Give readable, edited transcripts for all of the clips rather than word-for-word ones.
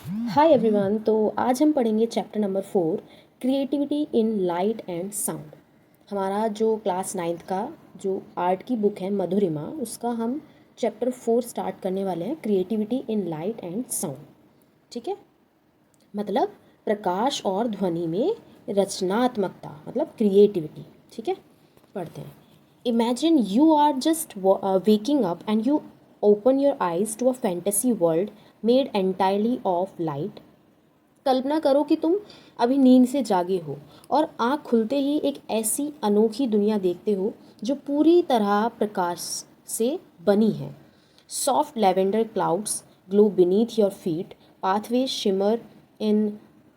Hi everyone. तो आज हम पढ़ेंगे chapter number 4, creativity in light and sound. हमारा जो क्लास 9th का जो आर्ट की बुक है मधुरिमा, उसका हम चैप्टर 4 स्टार्ट करने वाले हैं, creativity in light and sound. ठीक है, मतलब प्रकाश और ध्वनि में रचनात्मकता, मतलब क्रिएटिविटी। ठीक है, पढ़ते हैं। Imagine you are just waking up and you open your eyes to a fantasy world made entirely of light। कल्पना करो कि तुम अभी नींद से जागे हो और आँख खुलते ही एक ऐसी अनोखी दुनिया देखते हो जो पूरी तरह प्रकाश से बनी है। Soft lavender clouds glow beneath your feet, pathways shimmer in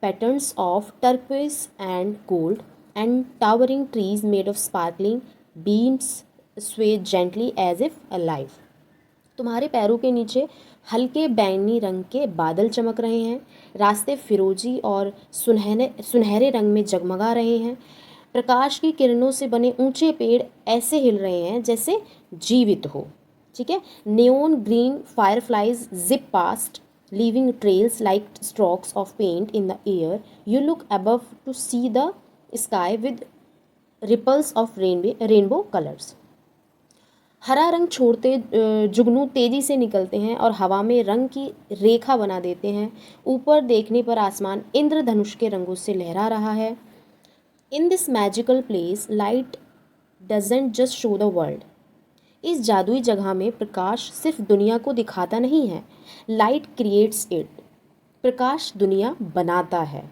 patterns of turquoise and gold, and towering trees made of sparkling beams sway gently as if alive। तुम्हारे पैरों के नीचे हल्के बैंगनी रंग के बादल चमक रहे हैं, रास्ते फिरोजी और सुनहरे सुनहरे रंग में जगमगा रहे हैं। प्रकाश की किरणों से बने ऊंचे पेड़ ऐसे हिल रहे हैं जैसे जीवित हो। ठीक है, neon green fireflies zip past, leaving trails like strokes of paint in the air। You look above to see the sky with ripples of rainbow colors। हरा रंग छोड़ते जुगनू तेजी से निकलते हैं और हवा में रंग की रेखा बना देते हैं। ऊपर देखने पर आसमान इंद्रधनुष के रंगों से लहरा रहा है। In this magical place light doesn't just show the world. इस जादुई जगह में प्रकाश सिर्फ दुनिया को दिखाता नहीं है, लाइट क्रिएट्स इट। प्रकाश दुनिया बनाता है।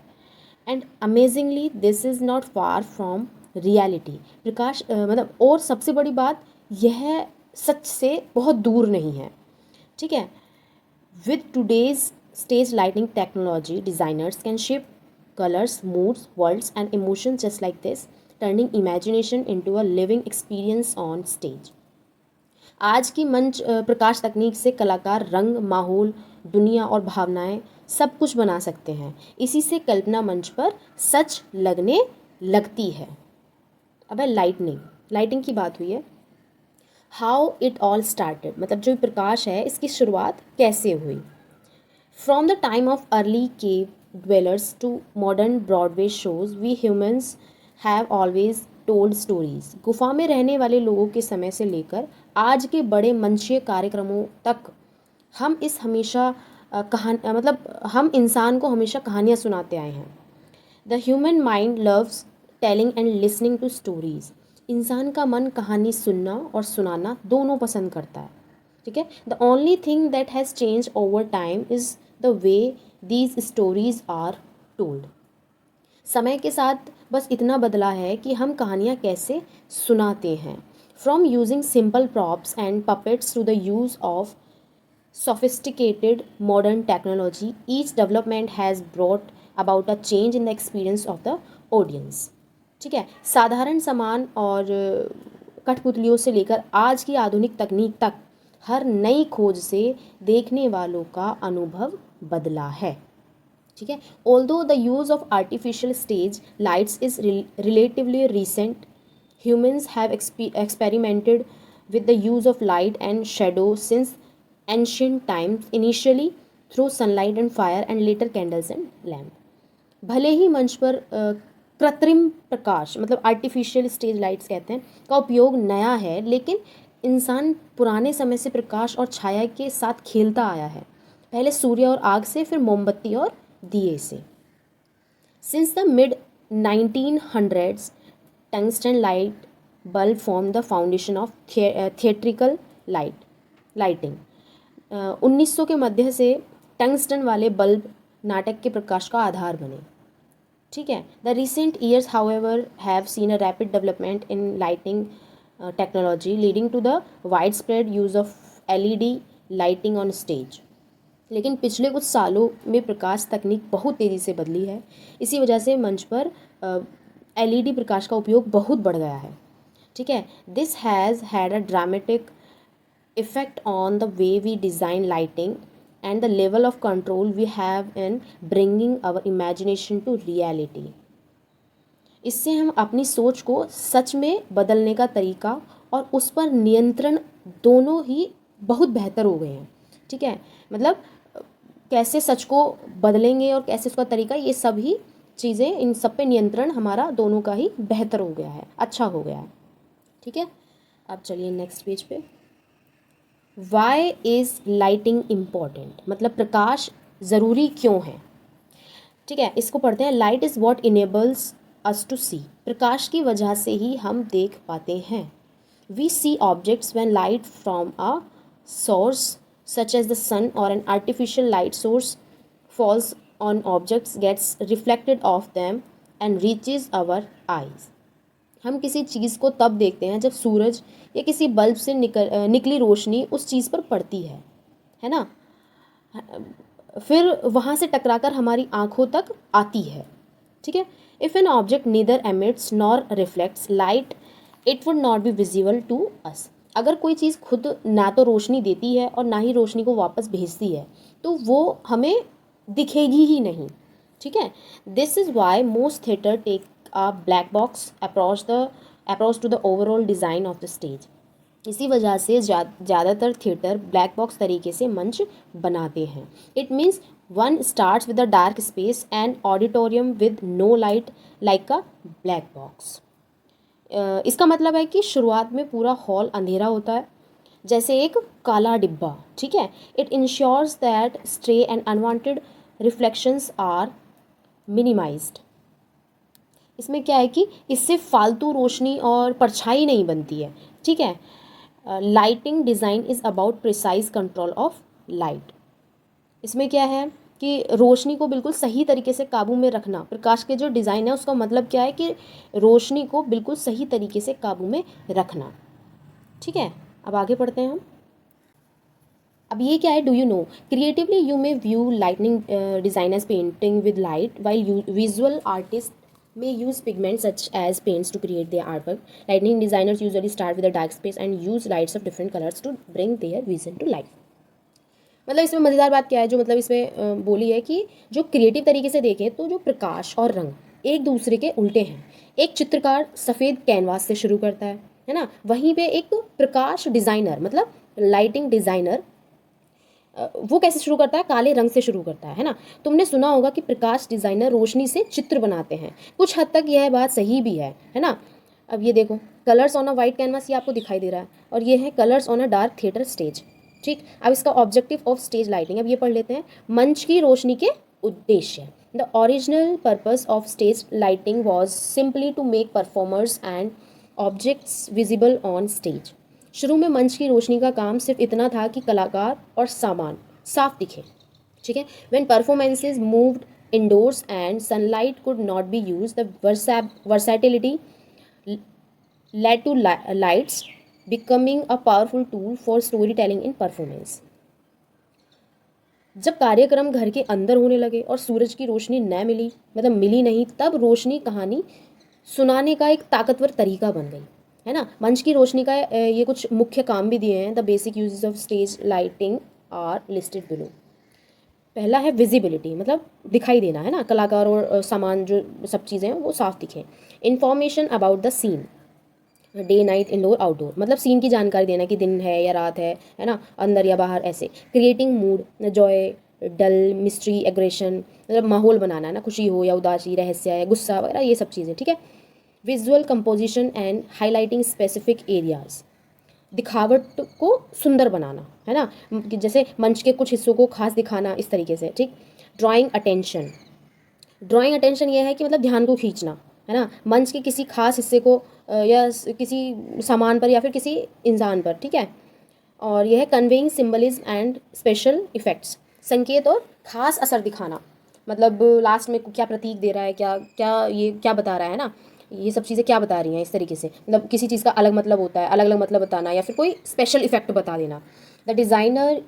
And amazingly this is not far from reality. प्रकाश मतलब, और सबसे बड़ी बात, यह सच से बहुत दूर नहीं है। ठीक है, with today's stage lighting technology designers can shape colours, moods, worlds and emotions just like this, turning imagination into a living experience on stage. आज की मंच प्रकाश तकनीक से कलाकार रंग, माहौल, दुनिया और भावनाएं सब कुछ बना सकते हैं। इसी से कल्पना मंच पर सच लगने लगती है। अब है लाइटिंग की बात हुई है। हाउ इट ऑल स्टार्टेड, मतलब जो प्रकाश है इसकी शुरुआत कैसे हुई। From the time of early cave dwellers to modern Broadway shows, we humans have always told stories. गुफा में रहने वाले लोगों के समय से लेकर आज के बड़े मंचीय कार्यक्रमों तक हम इस हमेशा हम इंसान को हमेशा कहानियाँ सुनाते आए हैं। The human mind loves telling and listening to stories. इंसान का मन कहानी सुनना और सुनाना दोनों पसंद करता है। ठीक है, the only thing that has change over time is the way these stories are told. समय के साथ बस इतना बदला है कि हम कहानियाँ कैसे सुनाते हैं। From using simple props and puppets to the use of sophisticated modern technology, each development has brought about a change in the experience of the audience। ठीक है, साधारण सामान और कठपुतलियों से लेकर आज की आधुनिक तकनीक तक हर नई खोज से देखने वालों का अनुभव बदला है। ठीक है, although the use of artificial stage lights is relatively recent, humans have experimented with the use of light and shadow since ancient times, initially through sunlight and fire and later candles and lamp। भले ही मंच पर कृत्रिम प्रकाश, मतलब artificial stage lights कहते हैं, का उपयोग नया है, लेकिन इंसान पुराने समय से प्रकाश और छाया के साथ खेलता आया है। पहले सूर्य और आग से, फिर मोमबत्ती और दिए से। Since the mid 1900s, tungsten light bulb form the foundation of theatrical lighting. 1900 के मध्य से टंगस्टन वाले बल्ब नाटक के प्रकाश का आधार बने। ठीक है, the recent years however have seen a rapid development in lighting technology leading to the wide spread use of LED lighting on stage. लेकिन पिछले कुछ सालों में प्रकाश तकनीक बहुत तेज़ी से बदली है। इसी वजह से मंच पर एलईडी प्रकाश का उपयोग बहुत बढ़ गया है। ठीक है, this has had a dramatic effect on the way we design lighting and the level of control we have in bringing our imagination to reality. इससे हम अपनी सोच को सच में बदलने का तरीका और उस पर नियंत्रण दोनों ही बहुत बेहतर हो गए हैं। ठीक है, मतलब कैसे सच को बदलेंगे और कैसे उसका तरीका, ये सभी चीज़ें, इन सब पे नियंत्रण हमारा दोनों का ही बेहतर हो गया है, अच्छा हो गया है। ठीक है, अब चलिए नेक्स्ट पेज पे। वाई इज़ लाइटिंग इम्पॉर्टेंट, मतलब प्रकाश ज़रूरी क्यों है। ठीक है, इसको पढ़ते हैं। Light is what enables us to see, प्रकाश की वजह से ही हम देख पाते हैं। We see objects when light from a source such as the sun or an artificial light source falls on objects gets reflected off them and reaches our eyes। हम किसी चीज़ को तब देखते हैं जब सूरज या किसी बल्ब से निकली रोशनी उस चीज़ पर पड़ती है ना, फिर वहाँ से टकराकर हमारी आँखों तक आती है। ठीक है, if an object neither emits nor reflects light it would not be visible to us. अगर कोई चीज़ खुद ना तो रोशनी देती है और ना ही रोशनी को वापस भेजती है तो वो हमें दिखेगी ही नहीं। ठीक है, this is why most theatre take a black box approach to the overall design of the stage. इसी वजह से ज़्यादातर थिएटर ब्लैक बॉक्स तरीके से मंच बनाते हैं। It means one starts with a dark space and auditorium with no light like a black box. इसका मतलब है कि शुरुआत में पूरा हॉल अंधेरा होता है जैसे एक काला डिब्बा। ठीक है, it ensures that stray and unwanted reflections are minimised. इसमें क्या है कि इससे फालतू रोशनी और परछाई नहीं बनती है। ठीक है, lighting design is about precise control of light. इसमें क्या है कि रोशनी को बिल्कुल सही तरीके से काबू में रखना। प्रकाश के जो डिज़ाइन है उसका मतलब क्या है कि रोशनी को बिल्कुल सही तरीके से काबू में रखना। ठीक है, अब आगे पढ़ते हैं हम। अब ये क्या है, do you know creatively you may view lightning design as painting with light while visual artist may use pigments such as paints to create their artwork. Lighting designers usually start with a dark space and use lights of different colors to bring their vision to life. मतलब इसमें मज़ेदार बात क्या है जो मतलब इसमें बोली है कि जो क्रिएटिव तरीके से देखें तो जो प्रकाश और रंग एक दूसरे के उल्टे हैं। एक चित्रकार सफ़ेद कैनवास से शुरू करता है ना, वहीं पे एक प्रकाश डिज़ाइनर मतलब लाइटिंग डिज़ाइनर वो कैसे शुरू करता है, काले रंग से शुरू करता है ना। तुमने सुना होगा कि प्रकाश डिज़ाइनर रोशनी से चित्र बनाते हैं। कुछ हद तक यह बात सही भी है ना। अब ये देखो, colours on a white canvas, ये आपको दिखाई दे रहा है, और ये है colours on a dark theatre stage. ठीक, अब इसका ऑब्जेक्टिव ऑफ स्टेज लाइटिंग, अब ये पढ़ लेते हैं। मंच की रोशनी के उद्देश्य। The original purpose of stage lighting was simply to make performers and objects visible on stage. शुरू में मंच की रोशनी का काम सिर्फ इतना था कि कलाकार और सामान साफ दिखे। ठीक है, when performances moved indoors and sunlight could not be use, the versatility led to lights becoming a powerful tool for storytelling in performance। जब कार्यक्रम घर के अंदर होने लगे और सूरज की रोशनी न मिली, मतलब मिली नहीं, तब रोशनी कहानी सुनाने का एक ताकतवर तरीका बन गई, है ना। मंच की रोशनी का ये कुछ मुख्य काम भी दिए हैं। The basic uses of stage lighting are listed below. पहला है विजिबिलिटी, मतलब दिखाई देना, है ना, कलाकार और सामान जो सब चीज़ें हैं वो साफ दिखें। Information about the scene, day night indoor outdoor, मतलब सीन की जानकारी देना कि दिन है या रात है ना, अंदर या बाहर, ऐसे। क्रिएटिंग मूड, जॉय, डल, मिस्ट्री, एग्रेशन, मतलब माहौल बनाना है ना, खुशी हो या उदासी, रहस्य या गुस्सा वगैरह, ये सब चीज़ें। ठीक है, visual composition and highlighting specific areas, दिखावट को सुंदर बनाना, है ना, जैसे मंच के कुछ हिस्सों को खास दिखाना, इस तरीके से। ठीक, ड्राइंग अटेंशन, ड्राइंग अटेंशन ये है कि मतलब ध्यान को खींचना, है ना, मंच के किसी खास हिस्से को या किसी सामान पर या फिर किसी इंसान पर। ठीक है, और यह है conveying symbolism and special effects, संकेत और ख़ास असर दिखाना, मतलब लास्ट में क्या प्रतीक दे रहा है, क्या क्या ये क्या बता रहा है ना, ये सब चीज़ें क्या बता रही हैं, इस तरीके से। मतलब किसी चीज़ का अलग मतलब होता है, अलग अलग मतलब बताना, या फिर कोई स्पेशल इफेक्ट बता देना। The designer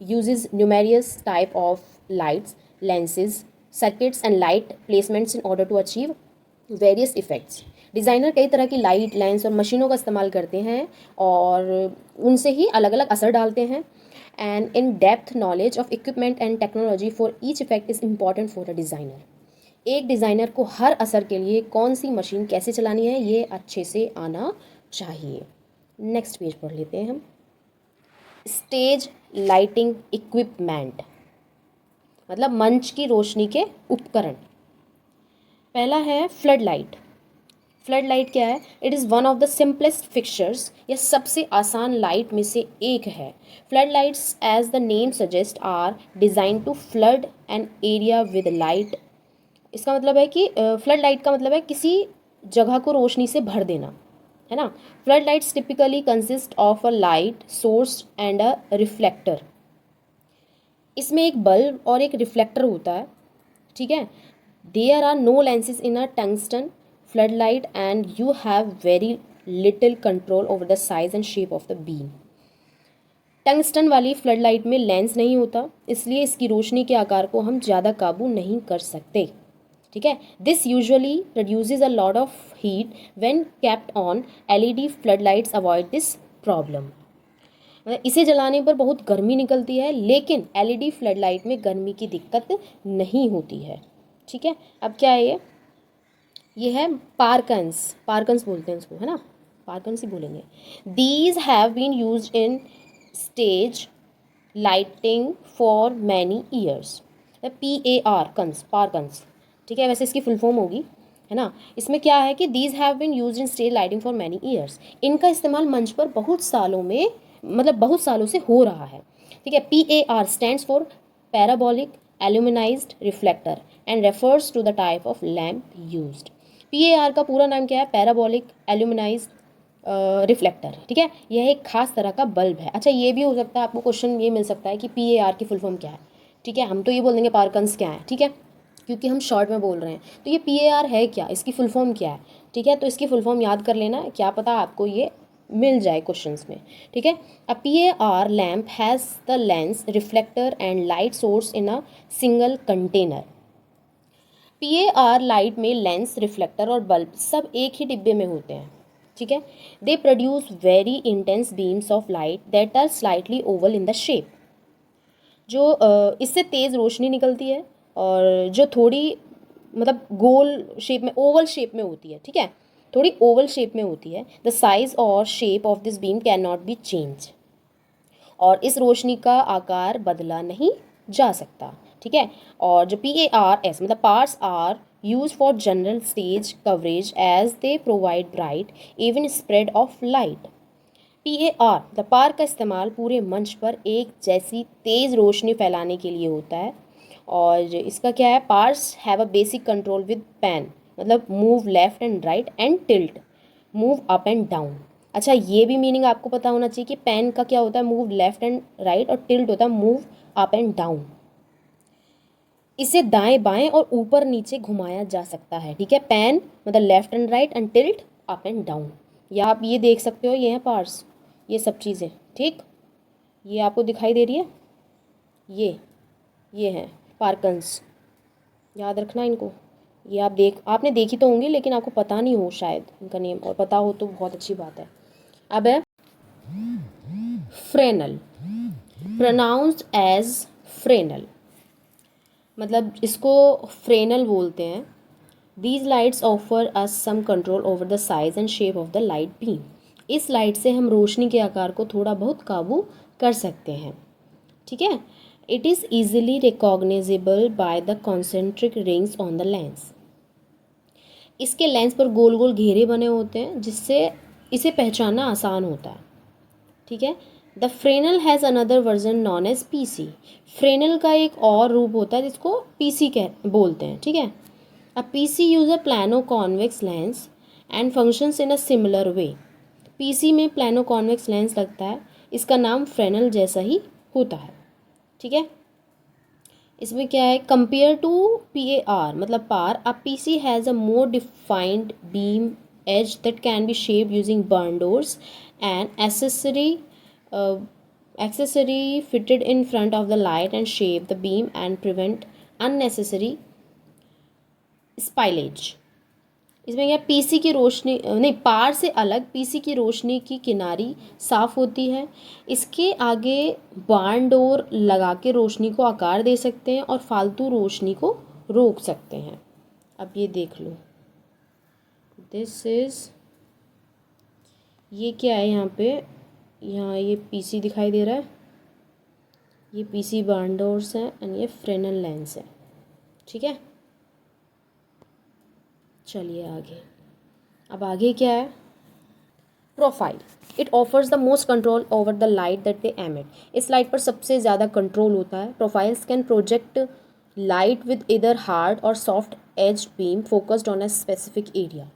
uses numerous type of lights, lenses, circuits and light placements in order to achieve various effects। Designer कई तरह की लाइट, लेंस और मशीनों का इस्तेमाल करते हैं और उनसे ही अलग अलग असर डालते हैं। And in depth knowledge of equipment and technology for each effect is important for a designer. एक डिज़ाइनर को हर असर के लिए कौन सी मशीन कैसे चलानी है ये अच्छे से आना चाहिए। नेक्स्ट पेज पढ़ लेते हैं हम। स्टेज लाइटिंग इक्विपमेंट, मतलब मंच की रोशनी के उपकरण। पहला है फ्लड लाइट। फ्लड लाइट क्या है? It is one of the simplest fixtures, यह सबसे आसान लाइट में से एक है। Flood lights as the name suggest are design to flood an area with light. इसका मतलब है कि फ्लड लाइट का मतलब है किसी जगह को रोशनी से भर देना, है ना। Flood lights typically consist of a light source and a reflector. इसमें एक बल्ब और एक रिफ्लेक्टर होता है, ठीक है। There are no lenses in a tungsten flood light and you have very little control over the size and shape of the beam. Tungsten वाली flood light में लेंस नहीं होता, इसलिए इसकी रोशनी के आकार को हम ज़्यादा काबू नहीं कर सकते, ठीक है। This usually produces a lot of heat when kept on. LED flood lights avoid this problem. मतलब इसे जलाने पर बहुत गर्मी निकलती है, लेकिन एलईडी फ्लड लाइट में गर्मी की दिक्कत नहीं होती है, ठीक है। अब क्या है ये है पार्कन्स। पार्कन्स बोलते हैं इसको, है ना, पार्कन्स ही बोलेंगे। These have been used in stage lighting for many years. PAR cans, PAR cans, ठीक है, वैसे इसकी फुल फॉर्म होगी, है ना। इसमें क्या है कि these have been used in stage lighting for many years. इनका इस्तेमाल मंच पर बहुत सालों में, मतलब बहुत सालों से हो रहा है, ठीक है। PAR stands for parabolic aluminised reflector and refers to the type of lamp used. PAR का पूरा नाम क्या है? पैराबोलिक एल्यूमिनाइज्ड रिफ्लेक्टर, ठीक है। यह एक खास तरह का बल्ब है। अच्छा, ये भी हो सकता है आपको क्वेश्चन ये मिल सकता है कि PAR की फुल फॉर्म क्या है, ठीक है। हम तो ये बोल देंगे पार्कन्स क्या है, ठीक है, क्योंकि हम शॉर्ट में बोल रहे हैं। तो ये PAR है क्या, इसकी फुल फॉर्म क्या है, ठीक है। तो इसकी फुल फॉर्म याद कर लेना, क्या पता आपको ये मिल जाए क्वेश्चंस में, ठीक है। A PAR lamp has the lens, reflector and light source in a single container. PAR light में लेंस, रिफ्लेक्टर और बल्ब सब एक ही डिब्बे में होते हैं, ठीक है। They produce very intense beams of light that are slightly oval in the shape. जो इससे तेज़ रोशनी निकलती है और जो थोड़ी मतलब गोल शेप में, ओवल शेप में होती है, ठीक है, थोड़ी ओवल शेप में होती है। द साइज और shape of this beam can not be change. और इस रोशनी का आकार बदला नहीं जा सकता, ठीक है। और जो PARS मतलब PARs are use for general stage coverage as they provide bright even spread of light. PAR the PAR का इस्तेमाल पूरे मंच पर एक जैसी तेज़ रोशनी फैलाने के लिए होता है। और इसका क्या है? PARs have a basic control with pan, मतलब move left and right and tilt, move up and down. अच्छा, ये भी मीनिंग आपको पता होना चाहिए कि पैन का क्या होता है? मूव लेफ्ट एंड राइट, और टिल्ट होता है मूव अप एंड डाउन। इसे दाएं बाएं और ऊपर नीचे घुमाया जा सकता है, ठीक है। पैन मतलब left and right and tilt up and down. या आप ये देख सकते हो, ये है पार्स, ये सब चीज़ें, ठीक, ये आपको दिखाई दे रही है, ये हैं पार्कन्स, याद रखना इनको। ये आपने देखी तो होंगी, लेकिन आपको पता नहीं हो शायद इनका नेम, और पता हो तो बहुत अच्छी बात है। अब है फ्रेनल, प्रोनाउंस्ड एज फ्रेनल, मतलब इसको फ्रेनल बोलते हैं। These lights offer us some control over the size and shape of the light beam. इस लाइट से हम रोशनी के आकार को थोड़ा बहुत काबू कर सकते हैं, ठीक है। It is easily recognisable by the concentric rings on the lens. इसके लेंस पर गोल गोल घेरे बने होते हैं, जिससे इसे पहचानना आसान होता है, ठीक है। The Fresnel has another version known as PC। Fresnel का एक और रूप होता है जिसको PC कह बोलते हैं, ठीक है। अ PC use a plano convex lens and functions in a similar way. PC में प्लानो कॉन्वेक्स लेंस लगता है, इसका नाम फ्रेनल जैसा ही होता है, ठीक है। इसमें क्या है? कंपेयर टू PAR मतलब PAR, a PC has a more defined beam edge that can be shaped using barn doors and accessory fitted in front of the light and shape the beam and prevent unnecessary spillage। इसमें क्या, PC की रोशनी नहीं, पार से अलग PC की रोशनी की किनारी साफ होती है। इसके आगे बार्न डोर लगा के रोशनी को आकार दे सकते हैं और फालतू रोशनी को रोक सकते हैं। अब ये देख लो, दिस इज़, ये क्या है यहाँ पे, यहाँ ये पीसी दिखाई दे रहा है, ये पीसी बार्नडोर्स हैं एंड ये फ्रेनल लेंस है, ठीक है। चलिए आगे, अब आगे क्या है, profile. It offers the most control over the light that they emit. इस लाइट पर सबसे ज़्यादा कंट्रोल होता है। Profiles can project light with either hard और soft edge beam focused on a specific area.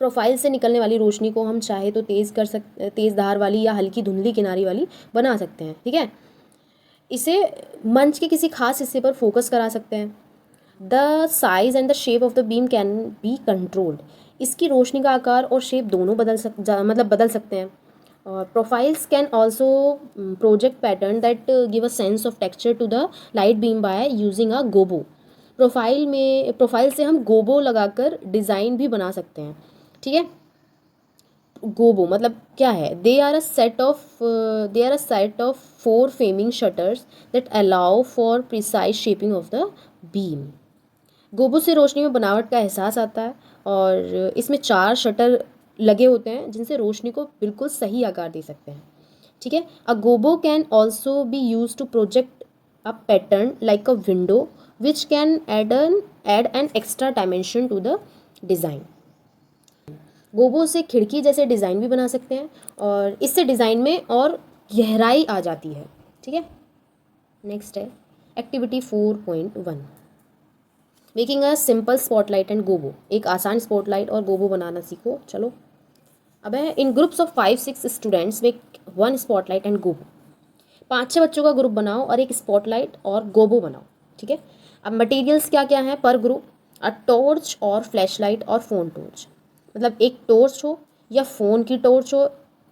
Profile से निकलने वाली रोशनी को हम चाहे तो तेज़ धार वाली या हल्की धुंधली किनारी वाली बना सकते हैं, ठीक है। इसे मंच के किसी खास हिस्से पर फोकस करा सकते हैं। The size and the shape of the beam can be controlled. इसकी रोशनी का आकार और शेप दोनों बदल सकते हैं। और profiles can also project pattern that give a sense of texture to the light beam by using a gobo. Profile से हम गोबो लगाकर डिज़ाइन भी बना सकते हैं, ठीक है। गोबो मतलब क्या है, they are a set of 4 framing shutters that allow for precise shaping of the beam. Gobo से रोशनी में बनावट का एहसास आता है और इसमें 4 शटर लगे होते हैं जिनसे रोशनी को बिल्कुल सही आकार दे सकते हैं, ठीक है। A gobo can also be use to project a pattern like a window which can add an extra dimension to the design. Gobo से खिड़की जैसे डिज़ाइन भी बना सकते हैं और इससे डिज़ाइन में और गहराई आ जाती है, ठीक है। नेक्स्ट है activity 4.1, making a simple spotlight and gobo. एक आसान स्पॉटलाइट और गोबो बनाना सीखो। चलो अब है, in groups of 5-6 students make 1 spotlight and gobo. 5-6 बच्चों का ग्रुप बनाओ और एक स्पॉटलाइट और गोबो बनाओ, ठीक है। अब मटेरियल्स क्या क्या हैं पर ग्रुप, अ टॉर्च और फ्लैशलाइट और फ़ोन टॉर्च। मतलब एक टॉर्च हो या फ़ोन की टॉर्च हो,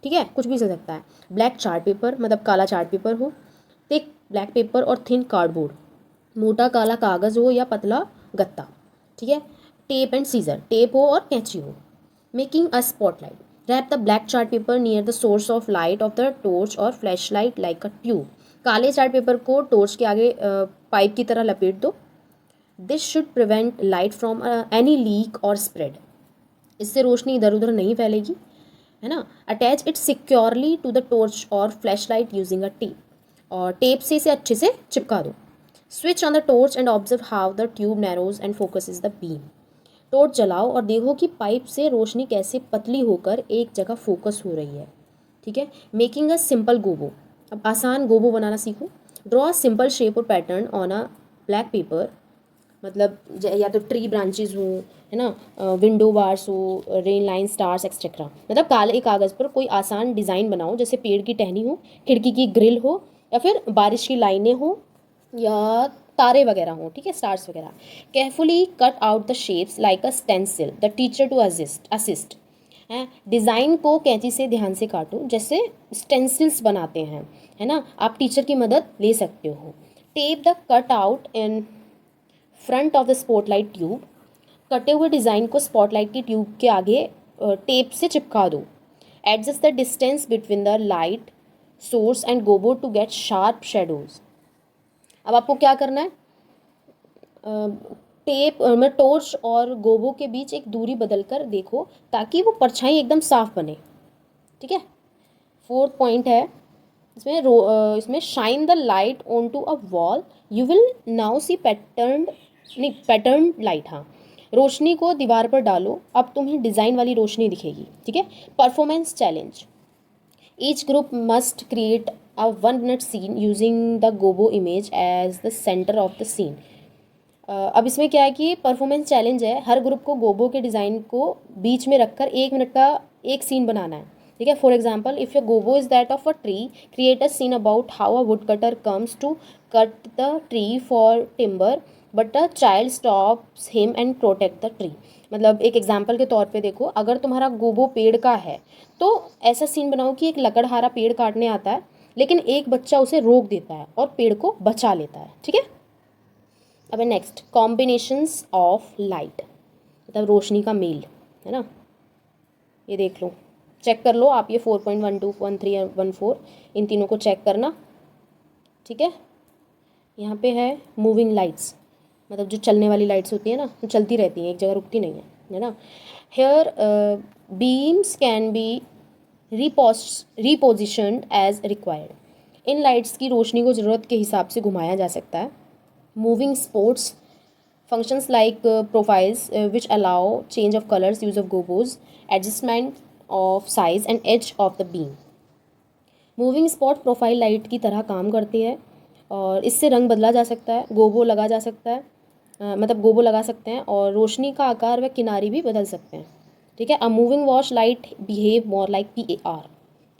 ठीक है, कुछ भी चल सकता है। ब्लैक चार्ट पेपर मतलब काला चार्ट पेपर हो, थिक ब्लैक पेपर और थिन कार्डबोर्ड। मोटा काला कागज़ हो या पतला गत्ता, ठीक है। टेप एंड सीजर, टेप हो और कैंची हो। Making a spotlight, wrap the black chart paper near the source of light of the torch or flashlight like a tube. काले चार्ट पेपर को टॉर्च के आगे पाइप की तरह लपेट दो। This should prevent light from any leak or spread. इससे रोशनी इधर उधर नहीं फैलेगी, है ना। Attach it securely to the torch or flashlight using a tape, और टेप से इसे अच्छे से चिपका दो। Switch on the torch and observe how the tube narrows and focuses the beam. Torch जलाओ और देखो कि पाइप से रोशनी कैसे पतली होकर एक जगह फोकस हो रही है, ठीक है। मेकिंग अ सिंपल गोबो, अब आसान गोबो बनाना सीखो। ड्रॉ अ सिंपल शेप और pattern on a black pepper. मतलब या तो ट्री ब्रांचेज हो, है ना, विंडो बार्स हो, रेन लाइन स्टार्स एक्सेट्रा। मतलब काले कागज़ पर कोई आसान डिज़ाइन बनाओ, जैसे पेड़ की टहनी हो, खिड़की की ग्रिल हो, या फिर बारिश की लाइनें हो, या तारे वगैरह हो, ठीक है, स्टार्स वगैरह। Carefully cut out the shapes like a stencil the teacher to assist हैं। डिज़ाइन को कैंची से ध्यान से काटो जैसे स्टेंसिल्स बनाते हैं, है ना, आप टीचर की मदद ले सकते हो। Tape the cut out in front of the spotlight tube. कटे हुए डिज़ाइन को स्पॉटलाइट की ट्यूब के आगे टेप से चिपका दो। Adjust the distance between the light source and gobo to get sharp shadows. अब आपको क्या करना है, टेप में टॉर्च और गोबो के बीच एक दूरी बदल कर देखो ताकि वो परछाई एकदम साफ बने, ठीक है। 4th पॉइंट है इसमें shine the light on to a wall, you will now see pattern light. हाँ, रोशनी को दीवार पर डालो, अब तुम्हें डिज़ाइन वाली रोशनी दिखेगी, ठीक है। Performance challenge, each group must create a 1 minute scene using the gobo image as the centre of the scene. अब इसमें क्या है कि परफॉर्मेंस चैलेंज है, हर ग्रुप को गोबो के डिज़ाइन को बीच में रखकर 1 मिनट का एक सीन बनाना है, ठीक है। For example, if your gobo is that of a tree, create a scene about how a woodcutter comes to cut the tree for timber but a child stops him and protect the tree. मतलब एक example के तौर पे देखो, अगर तुम्हारा गोबो पेड़ का है तो ऐसा सीन बनाओ कि एक लकड़हारा पेड़ काटने आता है, लेकिन एक बच्चा उसे रोक देता है और पेड़ को बचा लेता है, ठीक है। अब है नेक्स्ट, कॉम्बिनेशंस ऑफ लाइट, मतलब रोशनी का मेल, है ना। ये देख लो, चेक कर लो आप, ये 4.12, 13 और 14, इन तीनों को चेक करना, ठीक है। यहाँ पे है मूविंग लाइट्स, मतलब जो चलने वाली लाइट्स होती है ना, जो चलती रहती हैं, एक जगह रुकती नहीं है ना। Here beams can be repositioned as required. इन लाइट्स की रोशनी को ज़रूरत के हिसाब से घुमाया जा सकता है। Moving sports functions like profiles which allow change of colors, use of gobos, adjustment of size and edge of the beam. Moving spot profile light की तरह काम करती है और इससे रंग बदला जा सकता है, गोबो लगा जा सकता है, मतलब गोबो लगा सकते हैं और रोशनी का आकार व किनारी भी बदल सकते हैं। ठीक है। A moving wash light behave more like PAR,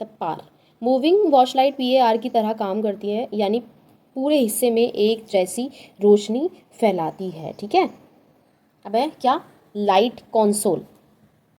the PAR. Moving wash light PAR की तरह काम करती है, यानी पूरे हिस्से में एक जैसी रोशनी फैलाती है। ठीक है। अब है क्या, लाइट कंसोल।